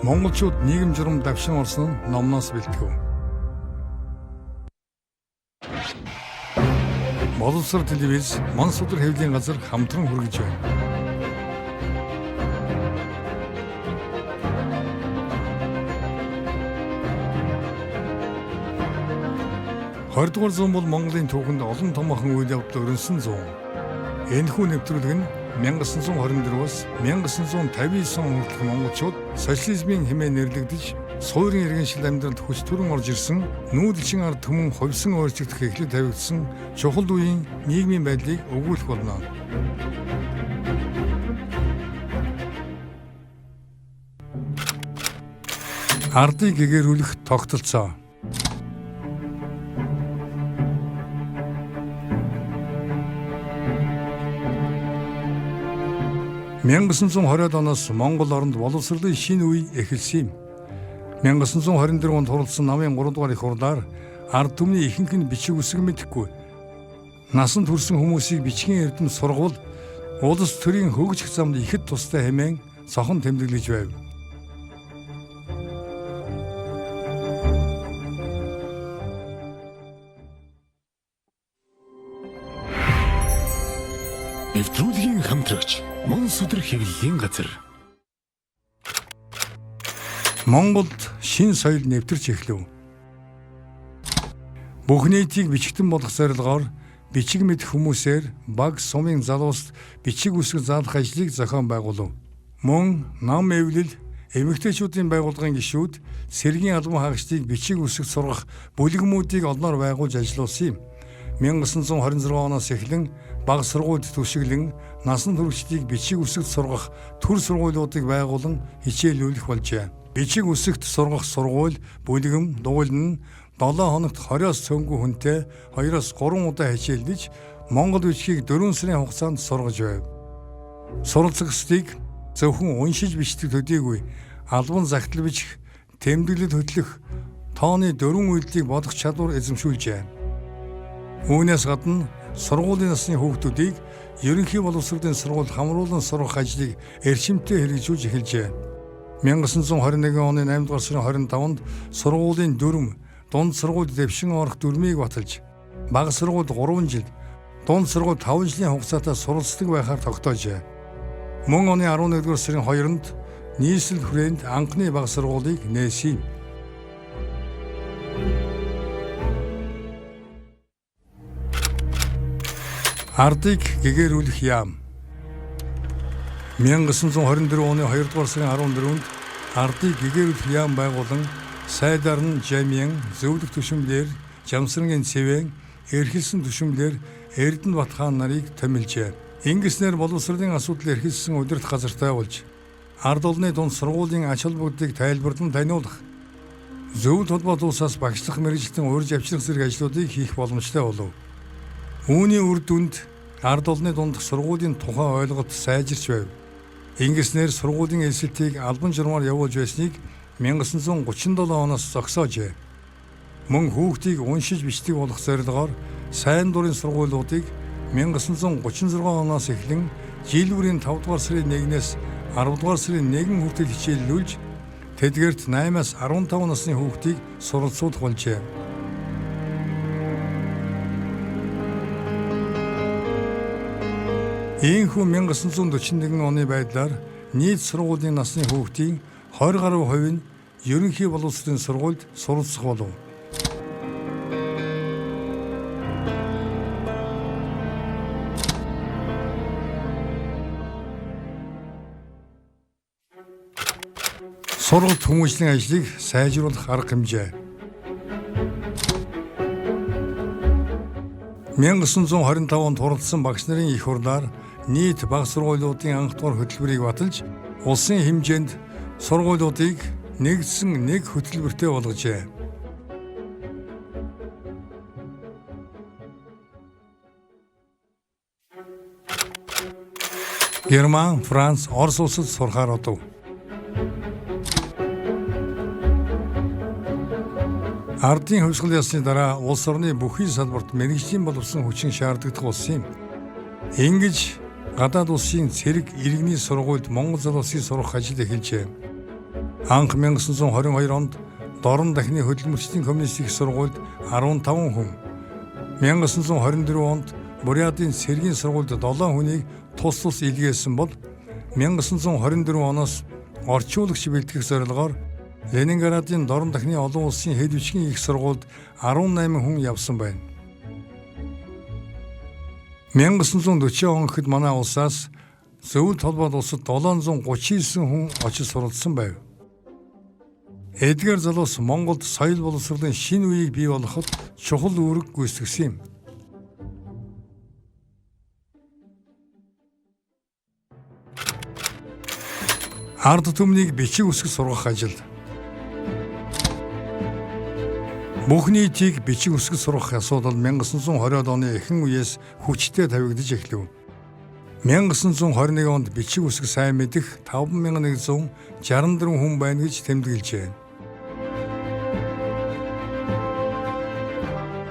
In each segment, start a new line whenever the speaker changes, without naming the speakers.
Монголчууд нийгэм журам давшин орсон нь номноос бэлтгэв. Боловсрол телевиз Монс өдөр хэвлийн газар хамтран хүргэж байна. Хоёрдугаар зуун бол Монголын түүхэнд олон томоохон үйл явдал өрнөсөн зуун. Энэхүү нэвтрүүлэг нь 1924-өөс 1959 он хүртэл монголчууд социализмын хэмээн нэрлэгдэж суурин иргэншил амьдралд хүч төрөн орж ирсэн нүүдэлчин ард түмэн хувьсан өөрчлөлт эхлэл тавигдсан чухал үеийн нийгмийн байдлыг өгүүлэх болно. Ардыг гэгэрүүлэх тогтолцоо. 1920-ад оноос Монгол оронд боловсролын шинэ үе эхэлсэн юм. 1924 онд хурласан намын 3 дугаар их хурлаар ард түмний ихэнх нь бичиг үсэг мэдэхгүй. Насанд хүрсэн хүмүүсийг бичгийн эрдэм сургуул улс төрийн хөгжих замд ихэд тустай хэмээн цохон тэмдэглэж байв.
Нэвтрүүлгийн хамтрагч Монс өдөр хэвлэлийн газар.
Монголд шин соёл нэвтэрч эхлэв. Бүх нийтийг бичигтэн болгох зорилгоор бичиг мэдэх хүмүүсээр баг сумын залуус бичиг үсэг заалах ажлыг зохион байгуулав. Мөн нам эвлэл эмэгтэйчүүдийн байгууллагын гишүүд сэргийн албан хаагчдыг бичиг үсэг сургах бүлэгмүүдийг олноор байгуулж ажиллуулсан юм. 1926 оноос эхлэн бага сургуульд түшиглэн насан туршидыг бичиг үсэгт сургах төр сургуулиудыг байгуулан хичээлүүлэх болжээ. Бичиг үсэгт сургах сургууль бүлгэм дуулна 7 хоногт 20-оос цөөнгүй хүнтэй 2-оос 3 удаа хичээлдэж монгол бичгийг 4 сарын хугацаанд сургаж байв. Суралцагчдыг зөвхөн уншиж бичдэг төдийгүй албан загтал бичих, тэмдэглэл хөтлөх, тооны 4 үйлдэлийг бодох чадвар эзэмшүүлжээ. Үүнээс гадна сургуулийн насны хүүхдүүдийг ерөнхий боловсролын сургууль хамруулан сургах ажлыг эрчимтэй хэрэгжүүлж эхэлжээ. 1921 оны 8 дугаар сарын 25-нд сургуулийн дүрм, дунд сургууль дэвшин орох дүрмийг баталж, бага сургууль 3 жил, дунд сургууль 5 жилийн хугацаатай суралцдаг байхаар тогтоожээ. Мөн оны 11 дугаар сарын 2-нд нийслэл хүрээнд анхны бага сургуулийг нээсэн. Ардыг гэгэрүүлэх яам. 1924 оны 2 дугаар сарын 14-нд ардыг гэгэрүүлэх яам байгуулан сайдар нь жамийн зөвлөх түшмэлээр жамсрангийн цэвэн эрхэлсэн түшмэлээр Эрдэнэбат хаан нарыг томилжээ. Ингэснээр боловсролын асуудал эрхэлсэн удирдах газартай болж ард олны дунд сургуулийн ач холбогдолыг тайлбарлан таниулах, зөвлөлт холбоот улсаас багшлах мэргэжилтэн урьж авчрах зэрэг ажлуудыг хийх боломжтой болов. Үүний үр дүнд ард олны дундх сургуулийн тухай ойлголт сайжирч байв. Ингэснээр сургуулийн элсэлтийг албан журмаар явуулж байсныг 1937 оноос зогсоожээ. Мөн хүүхдийг уншиж бичдэг болох зорилгоор сайн дурын сургуулиудыг 1936 оноос эхлэн жил бүрийн 5 дугаар сарын 1-ээс 10 дугаар сарын 1 хүртэл хичээллүүлж тэдгээрт 8-аас 15 насны хүүхдийг суралцуулах болжээ. Ийхүү 1941 оны байдлаар нийт сургуулийн насны хүүхдийн 20 гаруй хувь нь ерөнхий боловсролын сургуульд суралцах болов. Сургалт хүмүүжлийн ажлыг сайжруулах арга хэмжээ. 1925 онд хурласан багш нарын их хурлаар нийт бага сургуулиудын анх дугаар хөтөлбөрийг баталж, улсын хэмжээнд сургуулиудыг нэгдсэн нэг хөтөлбөртэй болгожээ. Герман, Франц, Орос улсад сурахаар одов. Ардын хөвсгөл ясны дараа улс орны бүхий салбарт мэргэжлийн боловсон хүчин шаардагдах болсон юм. Ингэж гадаад улсын цэрэг иргэний сургуульд монгол залуусыг сурах ажил эхэлжээ. Анх 1922 онд Дорн дахны хөдөлмөрчдийн коммунист их сургуульд 15 хүн, 1924 онд Бурятын цэргийн сургуульд 7 хүнийг тус илгээсэн бол 1924 оноос орчуулагч бэлтгэх зорилгоор Ленинградын Дорн дахны олон улсын хэд бичгийн их сургуульд 18 хүн явсан байна. 1940 он гэхэд манай улсаас зөвлөлт холбоод улсад 739 хүн очиж суралцсан байв. Эдгээр залуус Монголд соёл боловсролын шинэ үеийг бий болгоход чухал үүрэг гүйцэтгэсэн юм. Ард түмнийг бичиг үсэг сургах ажил. Бүх нийтийг бичиг үсэг сургах асуудал 1920-ад оны эхэн үеэс хүчтэй тавигдаж эхлэв. 1921 онд бичиг үсэг сайн мэдэх 5164 хүн байна гэж тэмдэглэжээ.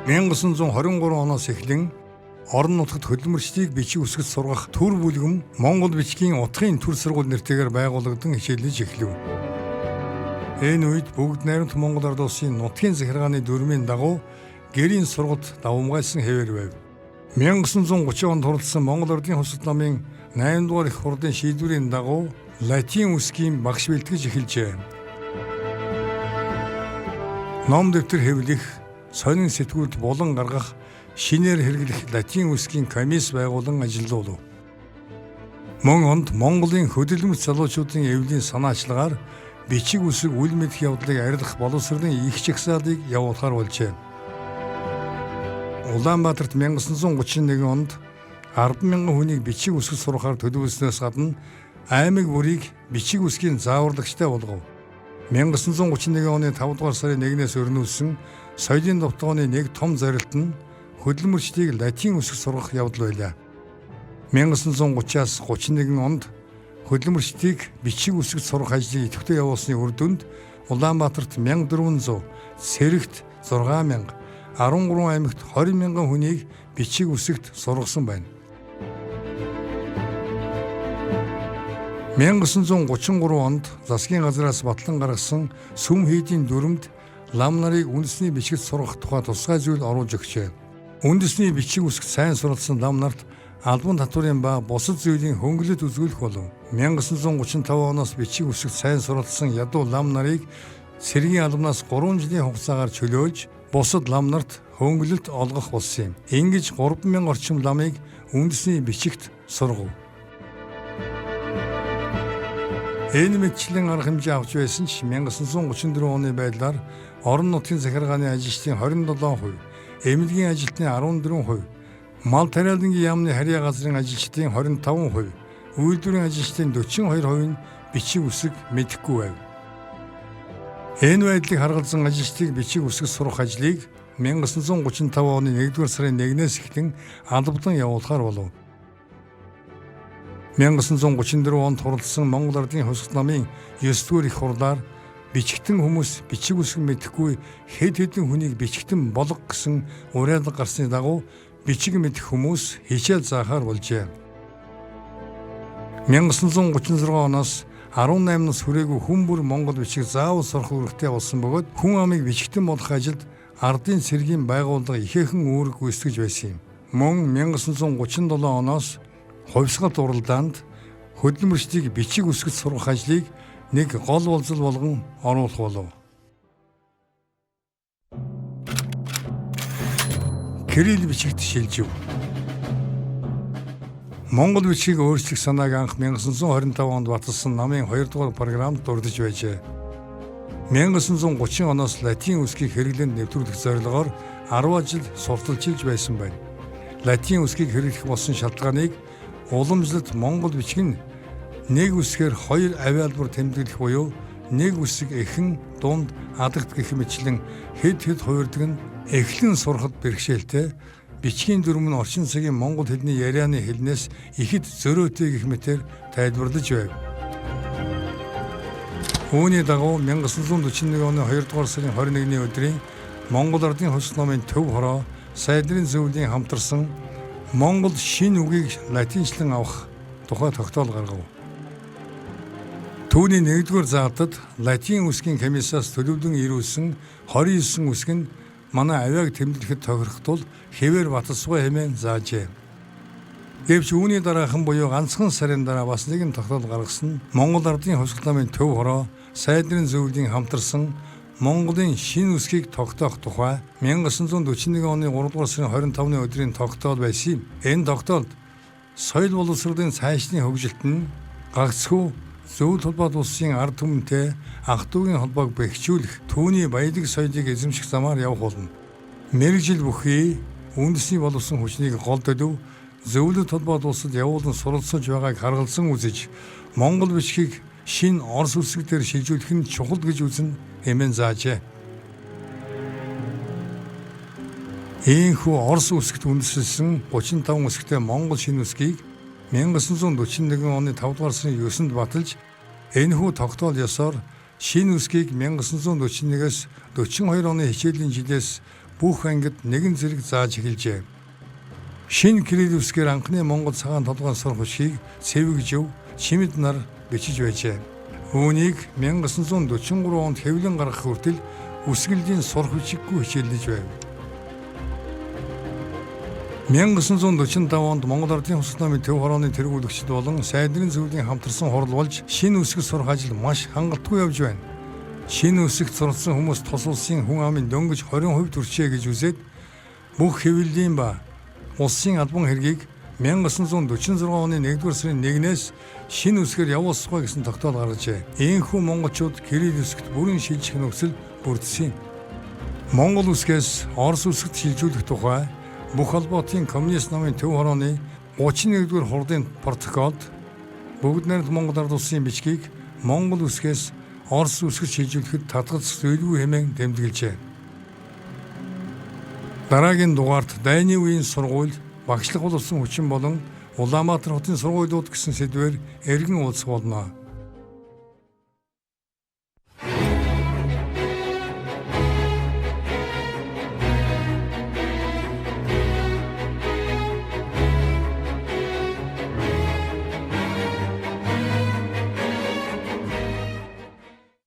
1923 оноос эхлэн орон нутгад хөдөлмөрчдийг бичиг үсгэд сургах төр бүлгэм Монгол бичгийн утгын төр сургууль нэртэйгээр байгуулагдсан хичээлж эхлэв. Энэ үед бүгд найрамд Монгол Ард улсын нутгийн захиргааны дүрмийн дагуу гэрийн сургалт давамгайлсан хэвээр байв. 1930 онд хурласан Монгол Ардын хувьсгал намын 8 дугаар их хурлын шийдвэрийн дагуу латин үсгийн багш бэлтгэж эхэлжээ. Ном дэвтэр хэвлэх, сонин сэтгүүлд булан гаргах, шинээр хэрэглэх латин үсгийн комисс байгуулан ажиллаулав. Мөн онд Монголын хөдөлмөрч залуучуудын эвлийн санаачлагаар бичиг үсэг үл мэдэх явдлыг арилгах боловсролын их чагсаалыг явуулахар болжээ. Улаанбаатарт 1931 онд 10,000 хүнийг бичиг үсэг сурахаар төлөвлөснөөс гадна аймаг бүрийг бичиг үсгийн зааварлагчтай болгов. 1931 оны 5 дугаар сарын 1-ээс өрнүүлсэн соёлын довтооны нэг том зорилт нь хөдөлмөрчдийг латин үсэг сургах явдал байлаа. 1930-аас 31 онд хөдөлмөрчдийг бичиг үсэг сургах ажлыг идэвхтэй явуулсны үр дүнд Улаанбаатарт 1400, Сэрэгт 6000, 13 аймагт 20,000 хүнийг бичиг үсэгт сургасан байна. 1933 онд засгийн газраас батлан гаргасан сүм хийдийн дүрмд лам нарыг үндэсний бичигт сургах тухай тусгай зүйл оруулж өгчээ. Үндэсний бичиг үсэгт сайн суралцсан лам нарт албан татварын ба бусад зүйлийн хөнгөлөлт үзүүлэх болов. 1935 оноос бичиг үсэгт сайн суралцсан ядуу лам нарыг цэргийн албанаас 3 жилийн хугацаагаар чөлөөлж бусад лам нарт хөнгөлөлт олгох болсон юм. Ингэж 3,000 орчим ламыг үндэсний бичигт сургав. Энэ мэтчлийн арга хэмжээ авч байсан ч 1934 оны байдлаар орон нутгийн захиргааны ажилчдын 27%, эмнэлгийн ажилтны 14%, мал тариалангийн яамны харьяа газрын ажилчдын 25%, үйлдвэрийн ажилчдын 42% нь бичиг үсэг мэдэхгүй байв. Энэ байдлыг харгалзан ажилчдыг бичиг үсэг сурах ажлыг 1935 оны 1-р сарын 1-ээс эхлэн албадан явуулахар болов. 1934 онд хурласан Монгол Ардын хувьсгал намын 9-р их хурлаар бичигтэн хүмүүс бичиг үсэг мэдэхгүй хэд хэдэн хүнийг бичигтэн болго гэсэн уриалга гарсны дагуу бичиг мэдэх хүмүүс хичээл заахаар болжээ. 1936 оноос 18 нас хүрээгүй хүн бүр Монгол бичиг заавал сурах үүрэгтэй болсон бөгөөд хүн амыг бичигтэн болох ажилд ардын цэргийн байгууллага ихээхэн үүрэг гүйцэтгэж байсан юм. Мөн 1937 оноос хувьсгал уралдаанд хөдөлмөрчдийг бичиг үсгэд сургах ажлыг нэг гол болзол болгон оруулах болов. Кирилл бичигт шилжив. Монгол бичгийг өөрчлөх санааг анх 1925 онд баталсан намын 2 дугаар програмд дурдж байжээ. 1930 оноос латин үсгийг хэрэглэн нэвтрүүлэх зорилгоор 10 жил сурталчилж байсан байна. Латин үсгийг хэрэглэх болсон шалтгааныг уламжлалт Монгол бичиг нь нэг үсгээр 2 авиалбар тэмдэглэх буюу нэг үсэг эхэн, дунд, адагт гэх мэтлэн хэд хувирдаг нь эхлэн сурахад бэрхшээлтэй, бичгийн дүрм нь орчин цагийн монгол хэлний ярианы хэлнээс ихэд зөрөөтэй гэх мэтээр тайлбарлаж байв. Үүний дагуу 1941 оны 2 дугаар сарын 21-ний өдрийн Монгол Ардын хувьсгал намын төв хороо Сайдрын зөвлөлийн хамтарсан Монгол шинэ үгийг латинчлан авах тухай тогтоол гаргав. Түүний 1-р заалтад латин үсгийн комиссаас төлөвлөн ирүүлсэн 29 үсэг нь манай авиаг тэмдэглэхэд тохирох тул хэвээр баталсгүй хэмээн заажээ. Гэвч үүний дараахан буюу ганцхан сарын дараа бас нэгэн тогтоол гаргасан нь Монгол Ардын хувьсгал намын төв хороо сайдрын зөвлөлийн хамтарсан Монголын шинэ үсгийг тогтоох тухай 1941 оны 3 дугаар сарын 25-ны өдрийн тогтоол байсан юм. Энэ тогтоолд соёл боловсролын цаашдын хөгжилт нь гагцхүү зөвлөлт холбоот улсын ард түмэнтэй ах トゥ угийн холбоог бэхжүүлэх, түүний баялаг соёлыг эзэмших замаар явах болно. Мэргэжил бүхий үндэсний боловсон хүчнийг гол төлөв зөвлөлт холбоот улсад явуулан суралцж байгааг харгалзан үзэж Монгол бичгийг шинэ Орос үсэг дээр шилжүүлэх нь чухал гэж үзнэ хэмээн заажээ. Ийхүү Орос үсэгт үндэслэсэн 35 үсэгтэй Монгол шинэ үсгийг 1941 оны 5 дугаар сарын 9-нд баталж энэхүү тогтоол ёсоор шинэ үсгийг 1941-ээс 42 оны хичээлийн жилээс бүх ангид нэгэн зэрэг зааж эхэлжээ. Шинэ кирилл үсгээр анхны Монгол цагаан толгойн сур хүчийг цэвэг жив чимэд нар бичиж байжээ. Үүнийг 1943 онд хэвлэн гаргах хүртэл үсгэлдийн сур хүчиггүй хичээллэж байв. 1945 онд Монгол Ардын хувьсгал намын төв хорооны тэргүүлэгчид болон сайдрын зөвлөлийн хамтарсан хурал болж шинэ үсэг сурах ажил маш хангалтгүй явж байна. Шинэ үсэгт суралцсан хүмүүс тус улсын хүн амын дөнгөж 20% төрчээ гэж үзээд бүх хэвлэлийн ба улсын албан хэргийг 1946 оны 1-р сарын 1-ээс шинэ үсгээр явуулсахгүй гэсэн тогтоол гаргажээ. Ийхүү монголчууд кирилл үсэгт бүрэн шилжих нөхцөл бүрдсэн юм. Монгол үсгээс Орос үсэгт шилжүүлэх тухай бүх холбоотын коммунист намын төв хорооны 31-р хурдын протоколд бүгд найрамд Монгол ард улсын бичгийг Монгол үсгээс Орос үсгэж шилжүүлэхэд татгалзах зүйлгүй хэмээн тэмдэглэжээ. Дараагийн дугаарт дайны үеийн сургууль, багшлах болсон хүчин болон Улаанбаатар хотын сургуулиуд гэсэн сэдвээр эргэн уулзах болно.